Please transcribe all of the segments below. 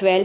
12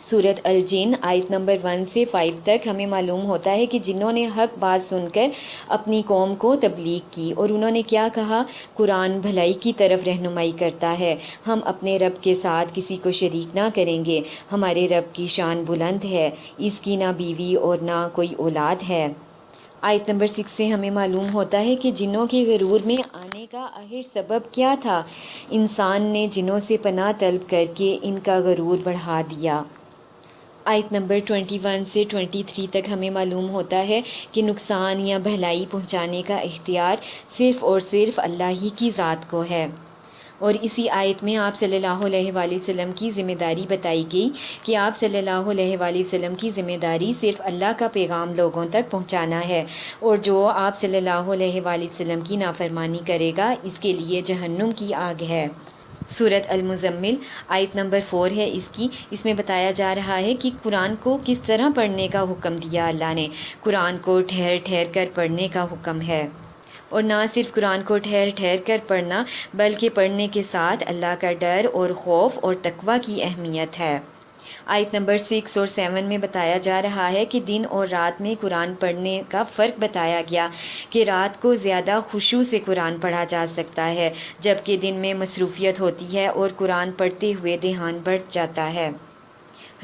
سورۃ الجن آیت نمبر 1 سے 5 تک ہمیں معلوم ہوتا ہے کہ جنہوں نے حق بات سن کر اپنی قوم کو تبلیغ کی اور انہوں نے کیا کہا، قرآن بھلائی کی طرف رہنمائی کرتا ہے، ہم اپنے رب کے ساتھ کسی کو شریک نہ کریں گے، ہمارے رب کی شان بلند ہے، اس کی نہ بیوی اور نہ کوئی اولاد ہے۔ آیت نمبر 6 سے ہمیں معلوم ہوتا ہے کہ جنوں کے غرور میں آنے کا آخر سبب کیا تھا، انسان نے جنوں سے پناہ طلب کر کے ان کا غرور بڑھا دیا۔ آیت نمبر 21 سے 23 تک ہمیں معلوم ہوتا ہے کہ نقصان یا بھلائی پہنچانے کا اختیار صرف اور صرف اللہ ہی کی ذات کو ہے، اور اسی آیت میں آپ صلی اللہ علیہ وآلہ وسلم کی ذمہ داری بتائی گئی کہ آپ صلی اللہ علیہ وآلہ وسلم کی ذمہ داری صرف اللہ کا پیغام لوگوں تک پہنچانا ہے، اور جو آپ صلی اللہ علیہ وآلہ وسلم کی نافرمانی کرے گا اس کے لیے جہنم کی آگ ہے۔ سورۃ المزمل آیت نمبر 4 ہے اس میں بتایا جا رہا ہے کہ قرآن کو کس طرح پڑھنے کا حکم دیا اللہ نے۔ قرآن کو ٹھہر ٹھہر کر پڑھنے کا حکم ہے، اور نہ صرف قرآن کو ٹھہر ٹھہر کر پڑھنا بلکہ پڑھنے کے ساتھ اللہ کا ڈر اور خوف اور تقوی کی اہمیت ہے۔ آیت نمبر 6 اور 7 میں بتایا جا رہا ہے کہ دن اور رات میں قرآن پڑھنے کا فرق بتایا گیا کہ رات کو زیادہ خشوع سے قرآن پڑھا جا سکتا ہے، جبکہ دن میں مصروفیت ہوتی ہے اور قرآن پڑھتے ہوئے دھیان بڑھ جاتا ہے۔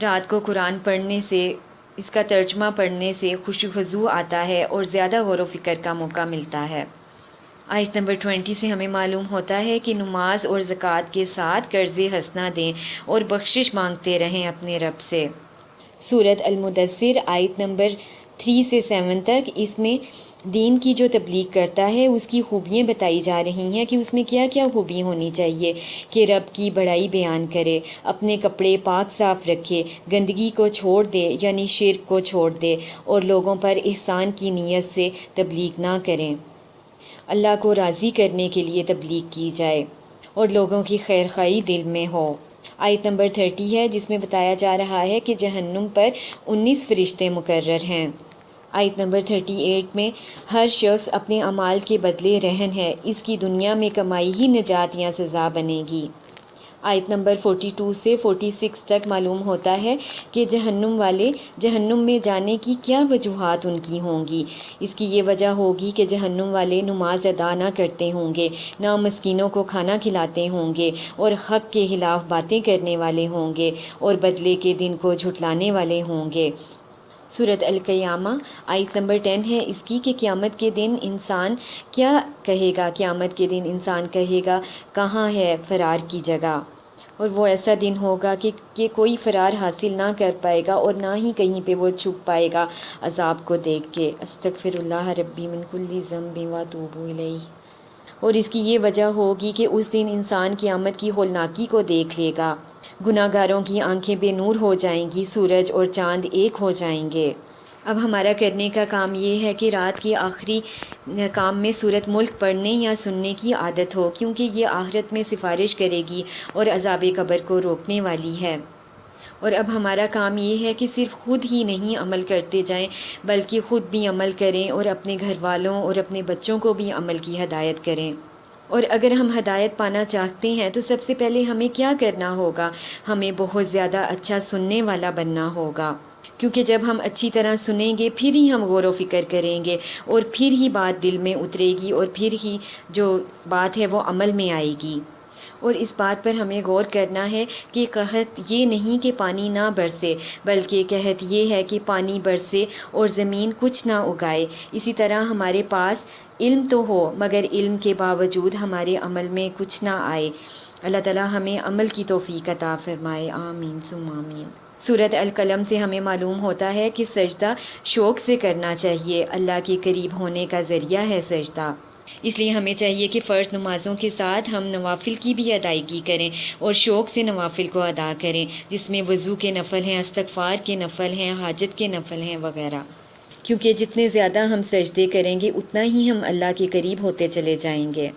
رات کو قرآن پڑھنے سے، اس کا ترجمہ پڑھنے سے خشوع و خضوع آتا ہے اور زیادہ غور و فکر کا موقع ملتا ہے۔ آیت نمبر 20 سے ہمیں معلوم ہوتا ہے کہ نماز اور زکوٰۃ کے ساتھ قرض حسنہ دیں اور بخشش مانگتے رہیں اپنے رب سے۔ سورۃ المدثر آیت نمبر 3 سے 7 تک اس میں دین کی جو تبلیغ کرتا ہے اس کی خوبیاں بتائی جا رہی ہیں کہ اس میں کیا کیا خوبی ہونی چاہیے، کہ رب کی بڑائی بیان کرے، اپنے کپڑے پاک صاف رکھے، گندگی کو چھوڑ دے یعنی شرک کو چھوڑ دے، اور لوگوں پر احسان کی نیت سے تبلیغ نہ کریں، اللہ کو راضی کرنے کے لیے تبلیغ کی جائے اور لوگوں کی خیر خواہی دل میں ہو۔ آیت نمبر 30 ہے جس میں بتایا جا رہا ہے کہ جہنم پر 19 فرشتے مقرر ہیں۔ آیت نمبر 38 میں ہر شخص اپنے اعمال کے بدلے رہن ہے، اس کی دنیا میں کمائی ہی نجات یا سزا بنے گی۔ آیت نمبر 42 سے 46 تک معلوم ہوتا ہے کہ جہنم والے جہنم میں جانے کی کیا وجوہات ان کی ہوں گی۔ اس کی یہ وجہ ہوگی کہ جہنم والے نماز ادا نہ کرتے ہوں گے، نہ مسکینوں کو کھانا کھلاتے ہوں گے، اور حق کے خلاف باتیں کرنے والے ہوں گے، اور بدلے کے دن کو جھٹلانے والے ہوں گے۔ سورۃ القیامہ آیت نمبر 10 ہے اس کی کہ قیامت کے دن انسان کیا کہے گا، قیامت کے دن انسان کہے گا کہاں ہے فرار کی جگہ، اور وہ ایسا دن ہوگا کہ کوئی فرار حاصل نہ کر پائے گا اور نہ ہی کہیں پہ وہ چھپ پائے گا عذاب کو دیکھ کے۔ استغفر اللہ ربی من کل ذنب واتوب الیہ۔ اور اس کی یہ وجہ ہوگی کہ اس دن انسان قیامت کی ہولناکی کو دیکھ لے گا، گناہ گاروں کی آنکھیں بے نور ہو جائیں گی، سورج اور چاند ایک ہو جائیں گے۔ اب ہمارا کرنے کا کام یہ ہے کہ رات کے آخری کام میں سورۃ ملک پڑھنے یا سننے کی عادت ہو، کیونکہ یہ آخرت میں سفارش کرے گی اور عذاب قبر کو روکنے والی ہے۔ اور اب ہمارا کام یہ ہے کہ صرف خود ہی نہیں عمل کرتے جائیں بلکہ خود بھی عمل کریں اور اپنے گھر والوں اور اپنے بچوں کو بھی عمل کی ہدایت کریں۔ اور اگر ہم ہدایت پانا چاہتے ہیں تو سب سے پہلے ہمیں کیا کرنا ہوگا، ہمیں بہت زیادہ اچھا سننے والا بننا ہوگا، کیونکہ جب ہم اچھی طرح سنیں گے پھر ہی ہم غور و فکر کریں گے اور پھر ہی بات دل میں اترے گی اور پھر ہی جو بات ہے وہ عمل میں آئے گی۔ اور اس بات پر ہمیں غور کرنا ہے کہ قحط یہ نہیں کہ پانی نہ برسے، بلکہ قحط یہ ہے کہ پانی برسے اور زمین کچھ نہ اگائے۔ اسی طرح ہمارے پاس علم تو ہو مگر علم کے باوجود ہمارے عمل میں کچھ نہ آئے۔ اللہ تعالیٰ ہمیں عمل کی توفیق عطا فرمائے، آمین ثم آمین۔ سورۃ القلم سے ہمیں معلوم ہوتا ہے کہ سجدہ شوق سے کرنا چاہیے، اللہ کے قریب ہونے کا ذریعہ ہے سجدہ۔ اس لیے ہمیں چاہیے کہ فرض نمازوں کے ساتھ ہم نوافل کی بھی ادائیگی کریں اور شوق سے نوافل کو ادا کریں، جس میں وضو کے نفل ہیں، استغفار کے نفل ہیں، حاجت کے نفل ہیں وغیرہ، کیونکہ جتنے زیادہ ہم سجدے کریں گے اتنا ہی ہم اللہ کے قریب ہوتے چلے جائیں گے۔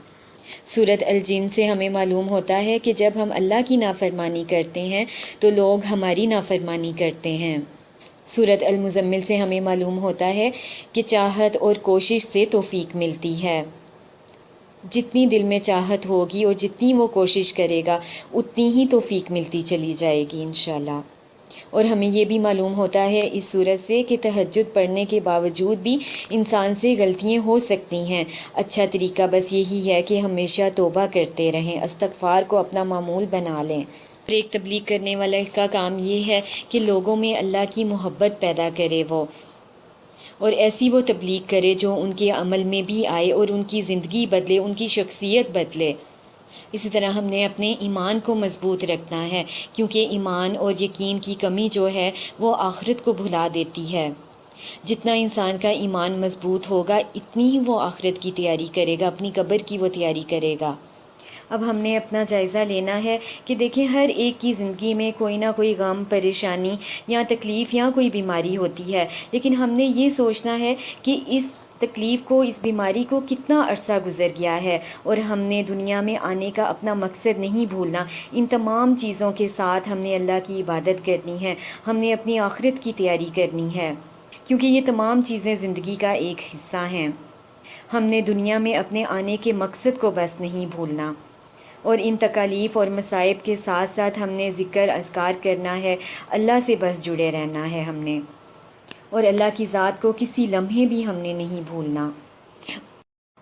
سورۃ الجن سے ہمیں معلوم ہوتا ہے کہ جب ہم اللہ کی نافرمانی کرتے ہیں تو لوگ ہماری نافرمانی کرتے ہیں۔ سورۃ المزمل سے ہمیں معلوم ہوتا ہے کہ چاہت اور کوشش سے توفیق ملتی ہے، جتنی دل میں چاہت ہوگی اور جتنی وہ کوشش کرے گا اتنی ہی توفیق ملتی چلی جائے گی انشاءاللہ۔ اور ہمیں یہ بھی معلوم ہوتا ہے اس صورت سے کہ تہجد پڑھنے کے باوجود بھی انسان سے غلطیاں ہو سکتی ہیں۔ اچھا طریقہ بس یہی ہے کہ ہمیشہ توبہ کرتے رہیں، استغفار کو اپنا معمول بنا لیں۔ اور ایک تبلیغ کرنے والے کا کام یہ ہے کہ لوگوں میں اللہ کی محبت پیدا کرے وہ، اور ایسی وہ تبلیغ کرے جو ان کے عمل میں بھی آئے اور ان کی زندگی بدلے، ان کی شخصیت بدلے۔ اسی طرح ہم نے اپنے ایمان کو مضبوط رکھنا ہے، کیونکہ ایمان اور یقین کی کمی جو ہے وہ آخرت کو بھلا دیتی ہے۔ جتنا انسان کا ایمان مضبوط ہوگا اتنی ہی وہ آخرت کی تیاری کرے گا، اپنی قبر کی وہ تیاری کرے گا۔ اب ہم نے اپنا جائزہ لینا ہے کہ دیکھیں ہر ایک کی زندگی میں کوئی نہ کوئی غم، پریشانی یا تکلیف یا کوئی بیماری ہوتی ہے، لیکن ہم نے یہ سوچنا ہے کہ اس تکلیف کو، اس بیماری کو کتنا عرصہ گزر گیا ہے، اور ہم نے دنیا میں آنے کا اپنا مقصد نہیں بھولنا۔ ان تمام چیزوں کے ساتھ ہم نے اللہ کی عبادت کرنی ہے، ہم نے اپنی آخرت کی تیاری کرنی ہے، کیونکہ یہ تمام چیزیں زندگی کا ایک حصہ ہیں۔ ہم نے دنیا میں اپنے آنے کے مقصد کو بس نہیں بھولنا، اور ان تکالیف اور مصائب کے ساتھ ساتھ ہم نے ذکر اذکار کرنا ہے، اللہ سے بس جڑے رہنا ہے ہم نے، اور اللہ کی ذات کو کسی لمحے بھی ہم نے نہیں بھولنا۔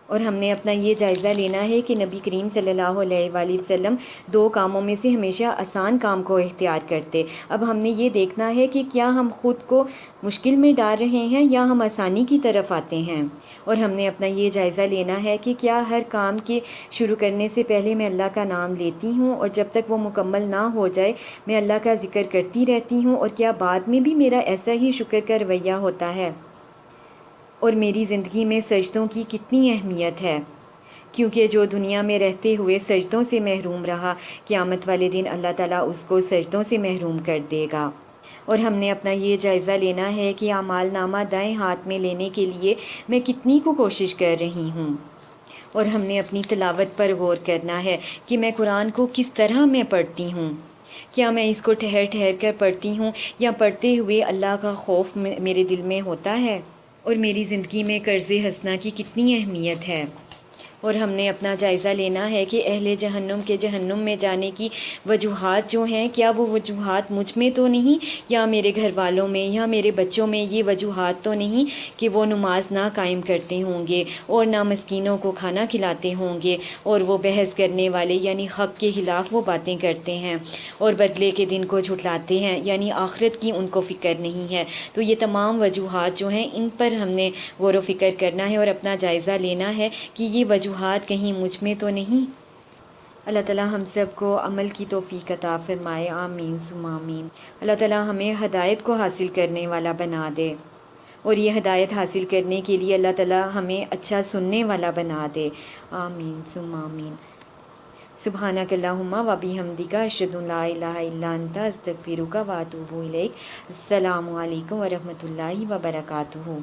اور ہم نے اپنا یہ جائزہ لینا ہے کہ نبی کریم صلی اللہ علیہ وآلہ وسلم دو کاموں میں سے ہمیشہ آسان کام کو اختیار کرتے۔ اب ہم نے یہ دیکھنا ہے کہ کیا ہم خود کو مشکل میں ڈال رہے ہیں یا ہم آسانی کی طرف آتے ہیں، اور ہم نے اپنا یہ جائزہ لینا ہے کہ کیا ہر کام کے شروع کرنے سے پہلے میں اللہ کا نام لیتی ہوں، اور جب تک وہ مکمل نہ ہو جائے میں اللہ کا ذکر کرتی رہتی ہوں، اور کیا بعد میں بھی میرا ایسا ہی شکر کا رویہ ہوتا ہے، اور میری زندگی میں سجدوں کی کتنی اہمیت ہے، کیونکہ جو دنیا میں رہتے ہوئے سجدوں سے محروم رہا، قیامت والے دن اللہ تعالیٰ اس کو سجدوں سے محروم کر دے گا۔ اور ہم نے اپنا یہ جائزہ لینا ہے کہ اعمال نامہ دائیں ہاتھ میں لینے کے لیے میں کتنی کو کوشش کر رہی ہوں، اور ہم نے اپنی تلاوت پر غور کرنا ہے کہ میں قرآن کو کس طرح میں پڑھتی ہوں، کیا میں اس کو ٹھہر ٹھہر کر پڑھتی ہوں یا پڑھتے ہوئے اللہ کا خوف میرے دل میں ہوتا ہے، اور میری زندگی میں قرض حسنہ کی کتنی اہمیت ہے۔ اور ہم نے اپنا جائزہ لینا ہے کہ اہل جہنم کے جہنم میں جانے کی وجوہات جو ہیں، کیا وہ وجوہات مجھ میں تو نہیں، یا میرے گھر والوں میں یا میرے بچوں میں یہ وجوہات تو نہیں کہ وہ نماز نہ قائم کرتے ہوں گے اور نہ مسکینوں کو کھانا کھلاتے ہوں گے، اور وہ بحث کرنے والے یعنی حق کے خلاف وہ باتیں کرتے ہیں اور بدلے کے دن کو جھٹلاتے ہیں، یعنی آخرت کی ان کو فکر نہیں ہے۔ تو یہ تمام وجوہات جو ہیں ان پر ہم نے غور و فکر کرنا ہے اور اپنا جائزہ لینا ہے کہ یہ وجوہات کہیں مجھ میں تو نہیں۔ اللہ تعالیٰ ہم سب کو عمل کی توفیق عطا فرمائے، آمین ثم آمین۔ اللہ تعالیٰ ہمیں ہدایت کو حاصل کرنے والا بنا دے، اور یہ ہدایت حاصل کرنے کے لیے اللہ تعالیٰ ہمیں اچھا سننے والا بنا دے، آمین ثم آمین۔ سبحانک اللہم و بحمدک، اشہد ان لا الہ الا انت، استغفرک و اتوب الیک۔ السلام علیکم و رحمۃ اللہ وبرکاتہ۔